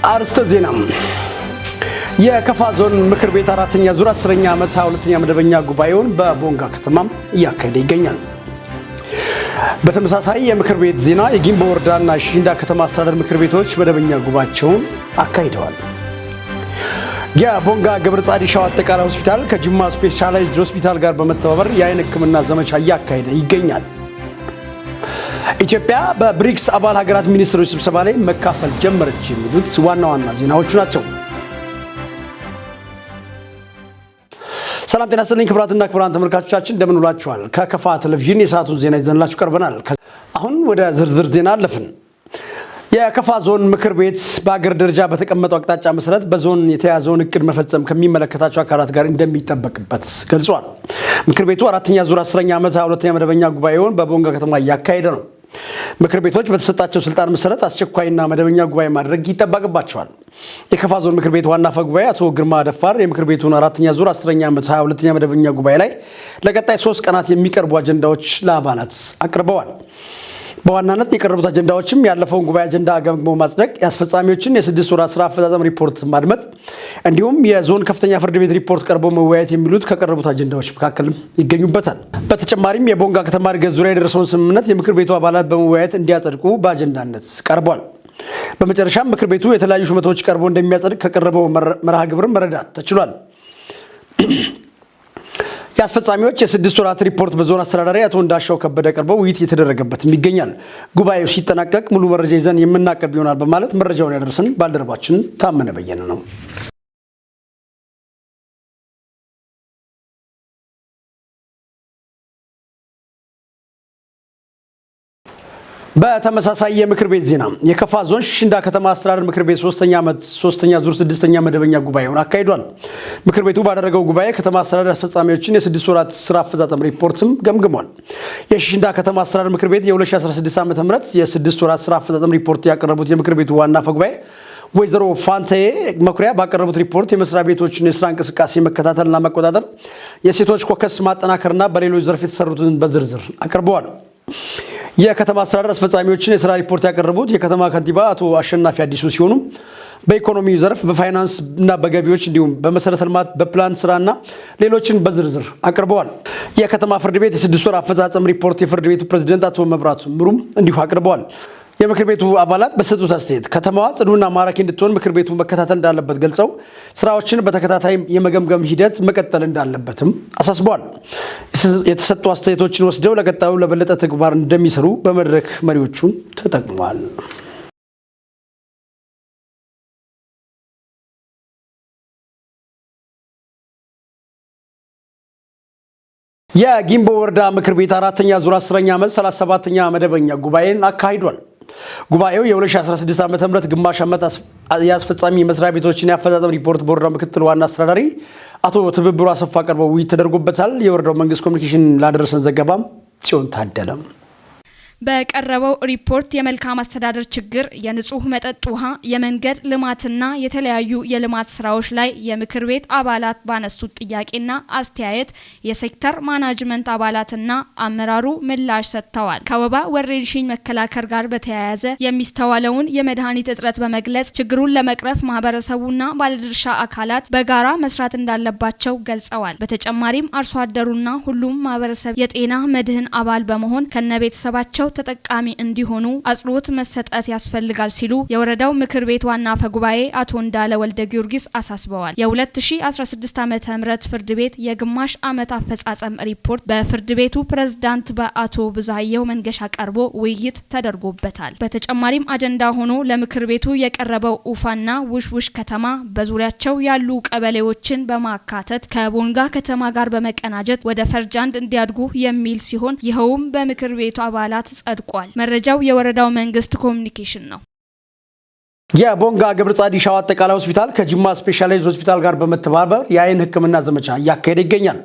አርስተ ዜና የከፋ ዞን ምክር ቤት አራተኛ ዙር 10ኛ ዓመት 22ኛ መደበኛ ጉባኤውን በቦንጋ ከተማ እያካሄደ ይገኛል። በተመሳሳይ የምክር ቤት ዜና የጊምቦ ወረዳና ሽንዳ ከተማ አስተዳደር ምክር ቤቶች መደበኛ ጉባኤያቸውን አካሂደዋል። የቦንጋ ገብረ ጻዲ ሻው አጠቃላይ ሆስፒታል ከጅማ ስፔሻላይዝድ ሆስፒታል ጋር በመተባበር የአይን ሕክምና ዘመቻ እያካሄደ ይገኛል። ኢትዮጵያ በብሪክስ አባል ሀገራት ሚኒስትሮች ስብሰባ ላይ መካፈል ጀመረች የሚሉት ዋና ዋና ዜናዎቹ ናቸው። ሰላም ጤና ይስጥልኝ ክቡራትና ክቡራን ተመልካቾቻችን እንደምን ውላችኋል? ከከፋ ቴሌቪዥን የሰዓቱን ዜና ይዘንላችሁ ቀርበናል። አሁን ወደ ዝርዝር ዜና አለፍን። የከፋ ዞን ምክር ቤት በአገር ደረጃ በተቀመጠው አቅጣጫ መሰረት በዞን የተያዘውን እቅድ መፈጸም ከሚመለከታቸው አካላት ጋር እንደሚጠበቅበት ገልጿል። ምክር ቤቱ አራተኛ ዙር 10ኛ ዓመት 22ኛ መደበኛ ጉባኤውን በቦንጋ ከተማ እያካሄደ ነው። ምክር ቤቶች በተሰጣቸው ስልጣን መሰረት አስቸኳይና መደበኛ ጉባኤ ማድረግ ይጠበቅባቸዋል። የከፋ ዞን ምክር ቤት ዋና አፈ ጉባኤ አቶ ግርማ ደፋር የምክር ቤቱን አራተኛ ዙር 10ኛ ዓመት 22ኛ መደበኛ ጉባኤ ላይ ለቀጣይ 3 ቀናት የሚቀርቡ አጀንዳዎች ለአባላት አቅርበዋል። በዋናነት የቀረቡት አጀንዳዎችም ያለፈውን ጉባኤ አጀንዳ ገምግሞ ማጽደቅ፣ የአስፈጻሚዎችን የ6 ወራት ስራ አፈጻጸም ሪፖርት ማድመጥ እንዲሁም የዞን ከፍተኛ ፍርድ ቤት ሪፖርት ቀርቦ መወያየት የሚሉት ከቀረቡት አጀንዳዎች መካከል ይገኙበታል። በተጨማሪም የቦንጋ ከተማ እድገት ዙሪያ የደረሰውን ስምምነት የምክር ቤቱ አባላት በመወያየት እንዲያጸድቁ በአጀንዳነት ቀርቧል። በመጨረሻም ምክር ቤቱ የተለያዩ ሹመቶች ቀርቦ እንደሚያጸድቅ ከቀረበው መርሃ ግብር መረዳት ተችሏል። የአስፈጻሚዎች የ6 ወራት ሪፖርት በዞን አስተዳዳሪ አቶ እንዳሻው ከበደ ቀርበው ውይይት እየተደረገበትም ይገኛል። ጉባኤው ሲጠናቀቅ ሙሉ መረጃ ይዘን የምናቀርብ ይሆናል በማለት መረጃውን ያደረሰን ባልደረባችን ታመነ በየነ ነው። በተመሳሳይ የምክር ቤት ዜና የከፋ ዞን ሽንዳ ከተማ አስተዳደር ምክር ቤት 3ኛ ዓመት 3ኛ ዙር 6ኛ መደበኛ ጉባኤውን አካሂዷል። ምክር ቤቱ ባደረገው ጉባኤ ከተማ አስተዳደር አስፈጻሚዎችን የ6 ወራት ስራ አፈጻጸም ሪፖርትም ገምግሟል። የሽንዳ ከተማ አስተዳደር ምክር ቤት የ2016 ዓ.ም የ6 ወራት ስራ አፈጻጸም ሪፖርት ያቀረቡት የምክር ቤቱ ዋና አፈ ጉባኤ ወይዘሮ ፋንታዬ መኩሪያ ባቀረቡት ሪፖርት የመስሪያ ቤቶችን የስራ እንቅስቃሴ መከታተልና መቆጣጠር፣ የሴቶች ኮከስ ማጠናከርና በሌሎች ዘርፍ የተሰሩትን በዝርዝር አቅርበዋል። የከተማ አስተዳደር አስፈጻሚዎችን የስራ ሪፖርት ያቀረቡት የከተማ ከንቲባ አቶ አሸናፊ አዲሱ ሲሆኑ በኢኮኖሚው ዘርፍ በፋይናንስ እና በገቢዎች እንዲሁም በመሰረተ ልማት በፕላን ስራና ሌሎችን በዝርዝር አቅርበዋል። የከተማ ፍርድ ቤት የ6 ወር አፈጻጸም ሪፖርት የፍርድ ቤቱ ፕሬዝዳንት አቶ መብራቱ ምሩም እንዲሁ አቅርበዋል። የምክር ቤቱ አባላት በሰጡት አስተያየት ከተማዋ ጽዱና ማራኪ እንድትሆን ምክር ቤቱ መከታተል እንዳለበት ገልጸው ስራዎችን በተከታታይ የመገምገም ሂደት መቀጠል እንዳለበትም አሳስበዋል። የተሰጡ አስተያየቶችን ወስደው ለቀጣዩ ለበለጠ ተግባር እንደሚሰሩ በመድረክ መሪዎቹን ተጠቅመዋል። የጊምቦ ወረዳ ምክር ቤት አራተኛ ዙር 10ኛ ዓመት 37ኛ መደበኛ ጉባኤን አካሂዷል። ጉባኤው የ2016 ዓ.ም ግማሽ ዓመት የአስፈጻሚ መስሪያ ቤቶችን ያፈጻጸም ሪፖርት በወረዳው ምክትል ዋና አስተዳዳሪ አቶ ትብብሩ አሰፋ ቀርበው ውይይት ተደርጎበታል። የወረዳው መንግስት ኮሚኒኬሽን ላደረሰን ዘገባም ጽዮን ታደለም በቀረበው ሪፖርት የመልካም አስተዳደር ችግር፣ የንጹህ መጠጥ ውሃ፣ የመንገድ ልማትና የተለያዩ የልማት ስራዎች ላይ የምክር ቤት አባላት ባነሱት ጥያቄና አስተያየት የሴክተር ማናጅመንት አባላትና አመራሩ ምላሽ ሰጥተዋል። ከወባ ወረርሽኝ መከላከል ጋር በተያያዘ የሚስተዋለውን የመድኃኒት እጥረት በመግለጽ ችግሩን ለመቅረፍ ማህበረሰቡና ባለድርሻ አካላት በጋራ መስራት እንዳለባቸው ገልጸዋል። በተጨማሪም አርሶ አደሩና ሁሉም ማህበረሰብ የጤና መድህን አባል በመሆን ከነቤተሰባቸው ተጠቃሚ እንዲሆኑ አጽንኦት መሰጠት ያስፈልጋል ሲሉ የወረዳው ምክር ቤት ዋና አፈ ጉባኤ አቶ እንዳለ ወልደ ጊዮርጊስ አሳስበዋል። የ2016 ዓ.ም ፍርድ ቤት የግማሽ ዓመት አፈጻጸም ሪፖርት በፍርድ ቤቱ ፕሬዝዳንት በአቶ ብዙአየሁ መንገሻ ቀርቦ ውይይት ተደርጎበታል። በተጨማሪም አጀንዳ ሆኖ ለምክር ቤቱ የቀረበው ኡፋና ውሽውሽ ከተማ በዙሪያቸው ያሉ ቀበሌዎችን በማካተት ከቦንጋ ከተማ ጋር በመቀናጀት ወደ ፈርጃንድ እንዲያድጉ የሚል ሲሆን ይኸውም በምክር ቤቱ አባላት ጸድቋል። መረጃው የወረዳው መንግስት ኮሚኒኬሽን ነው። የቦንጋ ገብረ ጻዲ ሻው አጠቃላይ ሆስፒታል ከጅማ ስፔሻላይዝድ ሆስፒታል ጋር በመተባበር የአይን ሕክምና ዘመቻ እያካሄደ ይገኛል።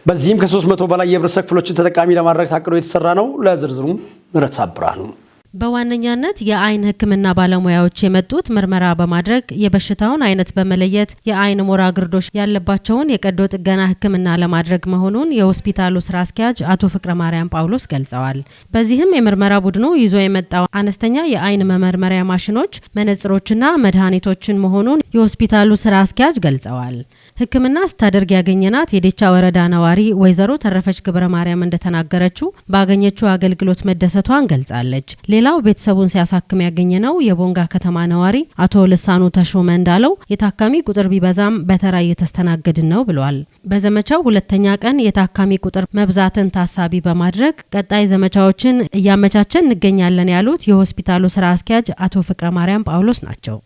በዚህም ከ300 በላይ የህብረተሰብ ክፍሎችን ተጠቃሚ ለማድረግ ታቅዶ የተሰራ ነው። ለዝርዝሩ ምረት ሳብራ ነው። በዋነኛነት የአይን ህክምና ባለሙያዎች የመጡት ምርመራ በማድረግ የበሽታውን አይነት በመለየት የአይን ሞራ ግርዶሽ ያለባቸውን የቀዶ ጥገና ህክምና ለማድረግ መሆኑን የሆስፒታሉ ስራ አስኪያጅ አቶ ፍቅረ ማርያም ጳውሎስ ገልጸዋል። በዚህም የምርመራ ቡድኑ ይዞ የመጣው አነስተኛ የአይን መመርመሪያ ማሽኖች፣ መነጽሮችና መድኃኒቶችን መሆኑን የሆስፒታሉ ስራ አስኪያጅ ገልጸዋል። ህክምና ስታደርግ ያገኘናት የዴቻ ወረዳ ነዋሪ ወይዘሮ ተረፈች ግብረ ማርያም እንደተናገረችው ባገኘችው አገልግሎት መደሰቷን ገልጻለች። ሌላው ቤተሰቡን ሲያሳክም ያገኘነው የቦንጋ ከተማ ነዋሪ አቶ ልሳኑ ተሾመ እንዳለው የታካሚ ቁጥር ቢበዛም በተራ እየተስተናገድን ነው ብሏል። በዘመቻው ሁለተኛ ቀን የታካሚ ቁጥር መብዛትን ታሳቢ በማድረግ ቀጣይ ዘመቻዎችን እያመቻቸን እንገኛለን ያሉት የሆስፒታሉ ስራ አስኪያጅ አቶ ፍቅረ ማርያም ጳውሎስ ናቸው።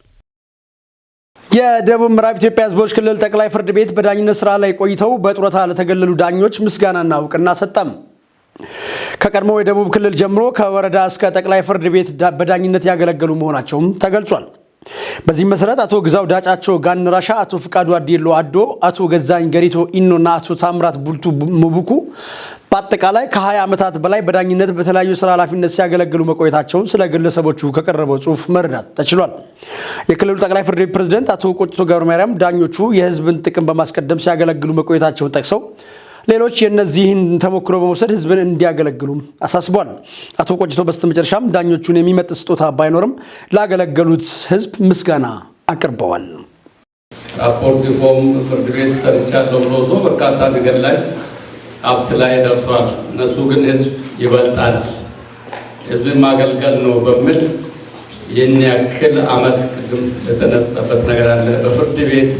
የደቡብ ምዕራብ ኢትዮጵያ ህዝቦች ክልል ጠቅላይ ፍርድ ቤት በዳኝነት ስራ ላይ ቆይተው በጡረታ ለተገለሉ ዳኞች ምስጋናና እውቅና ሰጠም። ከቀድሞው የደቡብ ክልል ጀምሮ ከወረዳ እስከ ጠቅላይ ፍርድ ቤት በዳኝነት ያገለገሉ መሆናቸውም ተገልጿል። በዚህ መሰረት አቶ ግዛው ዳጫቸው ጋንራሻ፣ አቶ ፍቃዱ አዲሎ አዶ፣ አቶ ገዛኝ ገሪቶ ኢኖና አቶ ታምራት ቡልቱ ሙቡኩ በአጠቃላይ ከ20 ዓመታት በላይ በዳኝነት በተለያዩ ስራ ኃላፊነት ሲያገለግሉ መቆየታቸውን ስለ ግለሰቦቹ ከቀረበው ጽሑፍ መረዳት ተችሏል። የክልሉ ጠቅላይ ፍርድ ቤት ፕሬዝዳንት አቶ ቆጭቶ ገብረ ማርያም ዳኞቹ የህዝብን ጥቅም በማስቀደም ሲያገለግሉ መቆየታቸውን ጠቅሰው ሌሎች የነዚህን ተሞክሮ በመውሰድ ህዝብን እንዲያገለግሉ አሳስቧል። አቶ ቆጭቶ በስተመጨረሻም ዳኞቹን የሚመጥ ስጦታ ባይኖርም ላገለገሉት ህዝብ ምስጋና አቅርበዋል። ራፖርት ሪፎርም ፍርድ ቤት ሰርቻለሁ ብሎ ሰው በርካታ ነገር ላይ ሀብት ላይ ደርሷል። እነሱ ግን ህዝብ ይበልጣል፣ ህዝብን ማገልገል ነው በሚል ይህን ያክል አመት ቅድም የተነጸበት ነገር አለ። በፍርድ ቤት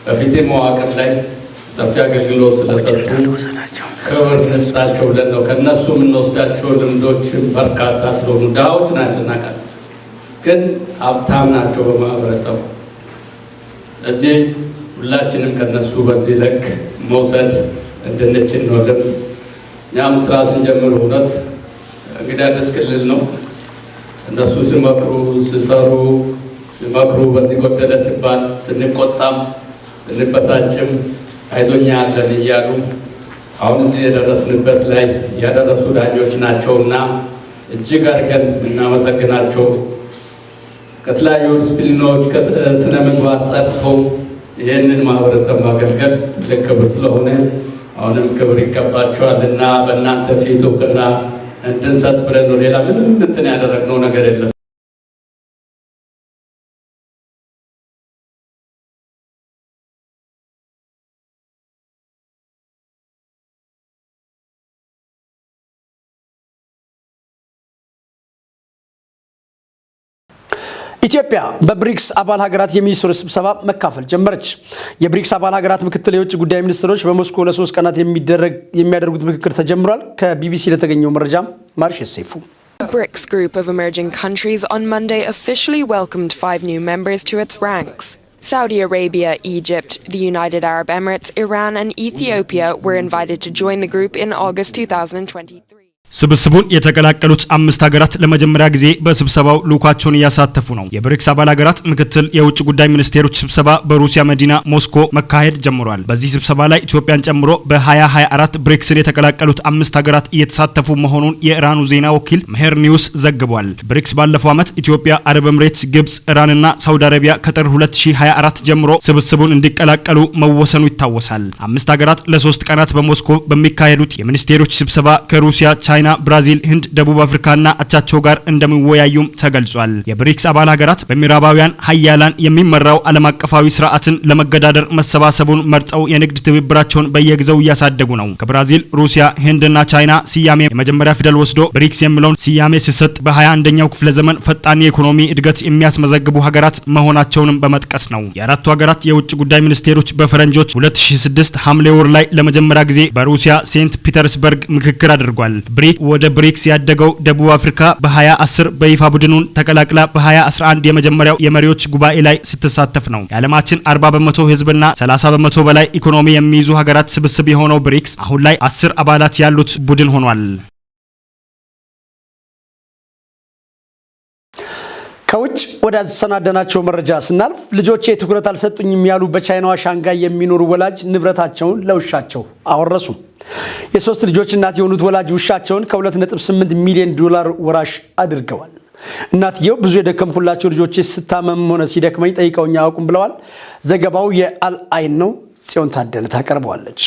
በፊት መዋቅር ላይ ሰፊ አገልግሎት ስለሰጡ ክብር እንስጣቸው ብለን ነው። ከነሱ የምንወስዳቸው ልምዶች በርካታ ስለሆኑ ድሃዎች ናቸው እናውቃለን፣ ግን ሀብታም ናቸው በማህበረሰቡ። እዚህ ሁላችንም ከነሱ በዚህ ልክ መውሰድ እንድንችል ነው ልምድ። እኛም ስራ ስንጀምር እውነት እንግዲህ አዲስ ክልል ነው። እነሱ ሲመክሩ ሲመክሩ በዚህ ጎደለ ሲባል ስንቆጣም ስንበሳጭም አይዞኛ ያለን እያሉ አሁን እዚህ የደረስንበት ላይ ያደረሱ ዳኞች ናቸውና እጅግ አድርገን እናመሰግናቸው። ከተለያዩ ዲስፕሊኖች ከስነ ምግባር ጸድተው ይህንን ማህበረሰብ ማገልገል ትልቅ ክብር ስለሆነ አሁንም ክብር ይገባቸዋልና በእናንተ ፊት እውቅና እንድንሰጥ ብለን ነው። ሌላ ምንም እንትን ያደረግነው ነገር የለም። ኢትዮጵያ በብሪክስ አባል ሀገራት የሚኒስትሮች ስብሰባ መካፈል ጀመረች። የብሪክስ አባል ሀገራት ምክትል የውጭ ጉዳይ ሚኒስትሮች በሞስኮ ለ3 ቀናት የሚያደርጉት ምክክር ተጀምሯል። ከቢቢሲ ለተገኘው መረጃ ማርሽ ሰይፉ። The BRICS group of emerging countries on Monday officially welcomed 5 new members to its ranks. Saudi Arabia, Egypt, the United Arab Emirates, Iran and Ethiopia were invited to join the group in August 2023. ስብስቡን የተቀላቀሉት 5 ሀገራት ለመጀመሪያ ጊዜ በስብሰባው ልኡካቸውን እያሳተፉ ነው። የብሪክስ አባል ሀገራት ምክትል የውጭ ጉዳይ ሚኒስቴሮች ስብሰባ በሩሲያ መዲና ሞስኮ መካሄድ ጀምሯል። በዚህ ስብሰባ ላይ ኢትዮጵያን ጨምሮ በ2024 ብሪክስን የተቀላቀሉት 5 ሀገራት እየተሳተፉ መሆኑን የኢራኑ ዜና ወኪል መሄር ኒውስ ዘግቧል። ብሪክስ ባለፈው ዓመት ኢትዮጵያ፣ አረብ ኤምሬትስ፣ ግብጽ፣ ኢራንና ሳውዲ አረቢያ ከጥር 2024 ጀምሮ ስብስቡን እንዲቀላቀሉ መወሰኑ ይታወሳል። 5 ሀገራት ለ3 ቀናት በሞስኮ በሚካሄዱት የሚኒስቴሮች ስብሰባ ከሩሲያ፣ ቻይና፣ ብራዚል፣ ህንድ፣ ደቡብ አፍሪካና አቻቸው ጋር እንደሚወያዩም ተገልጿል። የብሪክስ አባል ሀገራት በሚራባውያን ሀያላን የሚመራው ዓለም አቀፋዊ ስርዓትን ለመገዳደር መሰባሰቡን መርጠው የንግድ ትብብራቸውን በየጊዜው እያሳደጉ ነው። ከብራዚል፣ ሩሲያ፣ ህንድና ቻይና ስያሜ የመጀመሪያ ፊደል ወስዶ ብሪክስ የሚለውን ስያሜ ሲሰጥ በ21ኛው ክፍለ ዘመን ፈጣን የኢኮኖሚ እድገት የሚያስመዘግቡ ሀገራት መሆናቸውንም በመጥቀስ ነው። የአራቱ ሀገራት የውጭ ጉዳይ ሚኒስቴሮች በፈረንጆች 2006 ሐምሌ ወር ላይ ለመጀመሪያ ጊዜ በሩሲያ ሴንት ፒተርስበርግ ምክክር አድርጓል። ወደ ብሪክስ ያደገው ደቡብ አፍሪካ በ2010 በይፋ ቡድኑን ተቀላቅላ በ2011 የመጀመሪያው የመሪዎች ጉባኤ ላይ ስትሳተፍ ነው። የዓለማችን 40% ህዝብና 30% በላይ ኢኮኖሚ የሚይዙ ሀገራት ስብስብ የሆነው ብሪክስ አሁን ላይ 10 አባላት ያሉት ቡድን ሆኗል። ከውጭ ወደ አሰናደናቸው መረጃ ስናልፍ ልጆቼ ትኩረት አልሰጡኝም ያሉ በቻይናዋ ሻንጋይ የሚኖሩ ወላጅ ንብረታቸውን ለውሻቸው አወረሱ። የ3 ልጆች እናት የሆኑት ወላጅ ውሻቸውን ከ2.8 ሚሊዮን ዶላር ወራሽ አድርገዋል። እናትየው ብዙ የደከምኩላቸው ልጆቼ ስታመም ሆነ ሲደክመኝ ጠይቀውኝ አያውቁም ብለዋል። ዘገባው የአልአይን ነው። ጽዮን ታደለ ታቀርበዋለች።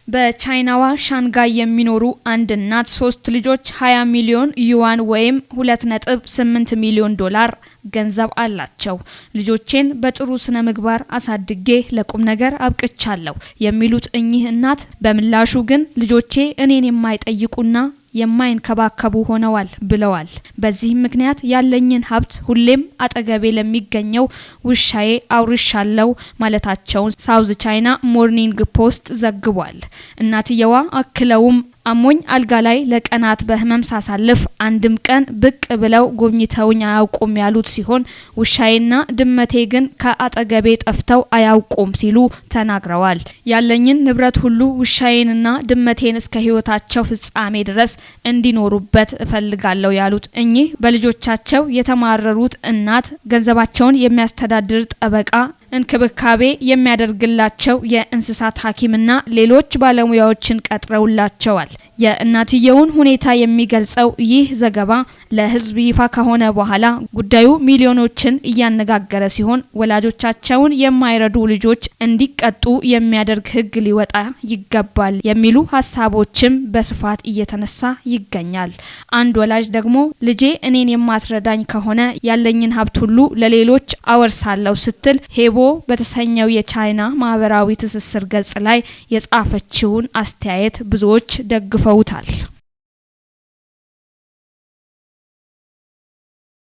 በቻይናዋ ሻንጋይ የሚኖሩ አንድ እናት 3 ልጆች 20 ሚሊዮን ዩዋን ወይም 2.8 ሚሊዮን ዶላር ገንዘብ አላቸው። ልጆቼን በጥሩ ስነ ምግባር አሳድጌ ለቁም ነገር አብቅቻለሁ የሚሉት እኚህ እናት በምላሹ ግን ልጆቼ እኔን የማይጠይቁና የማይንከባከቡ ሆነዋል ብለዋል። በዚህም ምክንያት ያለኝን ሀብት ሁሌም አጠገቤ ለሚገኘው ውሻዬ አውርሻለሁ ማለታቸውን ሳውዝ ቻይና ሞርኒንግ ፖስት ዘግቧል። እናትየዋ አክለውም አሞኝ አልጋ ላይ ለቀናት በህመም ሳሳልፍ አንድም ቀን ብቅ ብለው ጎብኝተውኝ አያውቁም ያሉት ሲሆን ውሻዬና ድመቴ ግን ከአጠገቤ ጠፍተው አያውቁም ሲሉ ተናግረዋል። ያለኝን ንብረት ሁሉ ውሻዬንና ድመቴን እስከ ህይወታቸው ፍጻሜ ድረስ እንዲኖሩበት እፈልጋለሁ ያሉት እኚህ በልጆቻቸው የተማረሩት እናት ገንዘባቸውን የሚያስተዳድር ጠበቃ እንክብካቤ የሚያደርግላቸው የእንስሳት ሐኪምና ሌሎች ባለሙያዎችን ቀጥረውላቸዋል። የእናትየውን ሁኔታ የሚገልጸው ይህ ዘገባ ለህዝብ ይፋ ከሆነ በኋላ ጉዳዩ ሚሊዮኖችን እያነጋገረ ሲሆን ወላጆቻቸውን የማይረዱ ልጆች እንዲቀጡ የሚያደርግ ህግ ሊወጣ ይገባል የሚሉ ሀሳቦችም በስፋት እየተነሳ ይገኛል። አንድ ወላጅ ደግሞ ልጄ እኔን የማትረዳኝ ከሆነ ያለኝን ሀብት ሁሉ ለሌሎች አወርሳለሁ ስትል ሄቦ በተሰኘው የቻይና ማህበራዊ ትስስር ገጽ ላይ የጻፈችውን አስተያየት ብዙዎች ደግፈውታል።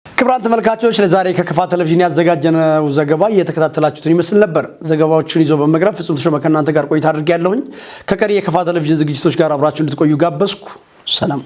ክቡራን ተመልካቾች ለዛሬ ከከፋ ቴሌቪዥን ያዘጋጀነው ዘገባ እየተከታተላችሁትን ይመስል ነበር። ዘገባዎቹን ይዞ በመቅረብ ፍጹም ተሾመ ከእናንተ ጋር ቆይታ አድርጌያለሁኝ። ከቀሪ የከፋ ቴሌቪዥን ዝግጅቶች ጋር አብራችሁ እንድትቆዩ ጋበዝኩ። ሰላም።